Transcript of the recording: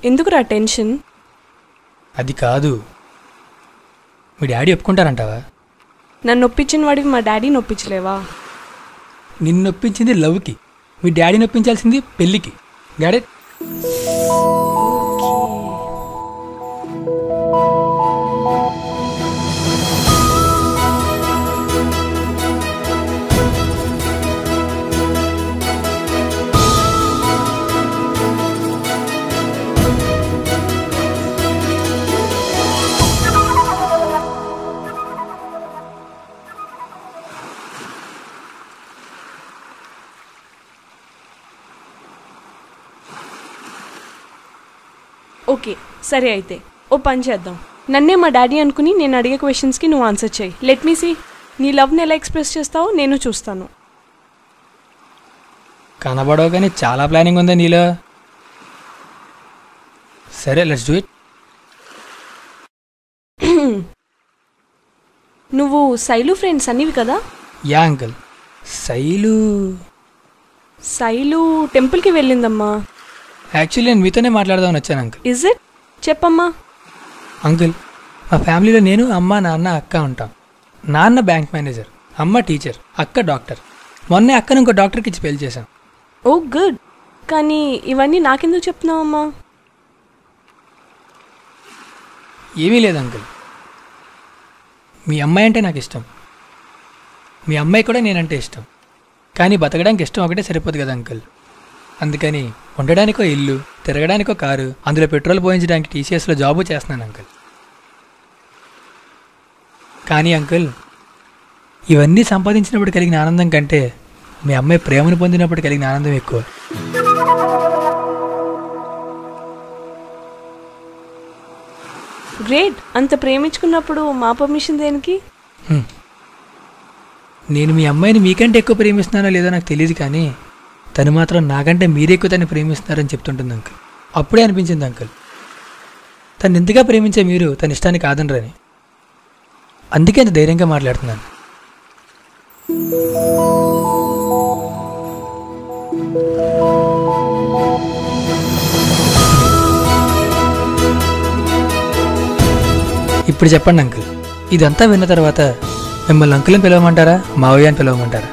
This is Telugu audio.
ఎందుకురా టెన్షన్? అది కాదు, మీ డాడీ ఒప్పుకుంటారంటావా? నన్ను ఒప్పించిన వాడికి మా డాడీ నొప్పించలేవా? నిన్ను నొప్పించింది లవ్కి, మీ డాడీ నొప్పించాల్సింది పెళ్ళికి. గాడే ఓకే సరే, అయితే ఓ పని చేద్దాం. నన్నే మా డాడీ అనుకుని నేను అడిగే క్వశ్చన్స్కి నువ్వు ఆన్సర్ చేయి. లెట్ మీ సీ నీ లవ్ని ఎలా ఎక్స్ప్రెస్ చేస్తావో నేను చూస్తాను. కనబడవు కానీ చాలా ప్లానింగ్ ఉందా నీలో. సరే, లెట్స్ డూ ఇట్. నువ్వు శైలు ఫ్రెండ్స్ అనివి కదా? Yeah uncle. శైలు టెంపుల్కి వెళ్ళిందమ్మా. యాక్చువల్లీ నేను మీతోనే మాట్లాడదామని వచ్చాను అంకుల్. Is it? చెప్పమ్మా. అంకుల్, మా ఫ్యామిలీలో నేను, అమ్మ, నాన్న, అక్క ఉంటాం. నాన్న బ్యాంక్ మేనేజర్, అమ్మ టీచర్, అక్క డాక్టర్. మొన్నే అక్కను ఇంకో డాక్టర్కి ఇచ్చి పెళ్లి చేశాం. ఓ గుడ్. కానీ ఇవన్నీ నాకెందుకు చెప్తున్నావమ్మా? ఏమీ లేదు అంకుల్, మీ అమ్మాయి అంటే నాకు ఇష్టం, మీ అమ్మాయి కూడా నేనంటే ఇష్టం. కానీ బతకడానికి ఇష్టం ఒకటే సరిపోదు కదా అంకుల్. అందుకని ఉండడానికో ఇల్లు, తిరగడానికో కారు, అందులో పెట్రోల్ పోయించడానికి టీసీఎస్లో జాబు చేస్తున్నాను అంకుల్. కానీ అంకుల్, ఇవన్నీ సంపాదించినప్పుడు కలిగిన ఆనందం కంటే మీ అమ్మాయి ప్రేమను పొందినప్పుడు కలిగిన ఆనందం ఎక్కువ. గ్రేట్. అంత ప్రేమించుకున్నప్పుడు మా పర్మిషన్ దేనికి? నేను మీ అమ్మాయిని మీకంటే ఎక్కువ ప్రేమిస్తున్నానో లేదో నాకు తెలియదు, కానీ తను మాత్రం నాకంటే మీరే ఎక్కువ తను ప్రేమిస్తున్నారని చెప్తుంటుంది అంకుల్. అప్పుడే అనిపించింది అంకుల్, తను ఎంతగా ప్రేమించే మీరు తన ఇష్టాన్ని కాదనరని. అందుకే అంత ధైర్యంగా మాట్లాడుతున్నాను. ఇప్పుడు చెప్పండి అంకుల్, ఇదంతా విన్న తర్వాత మిమ్మల్ని అంకుల్ని పిలవమంటారా, మావయ్య అని పిలవమంటారా?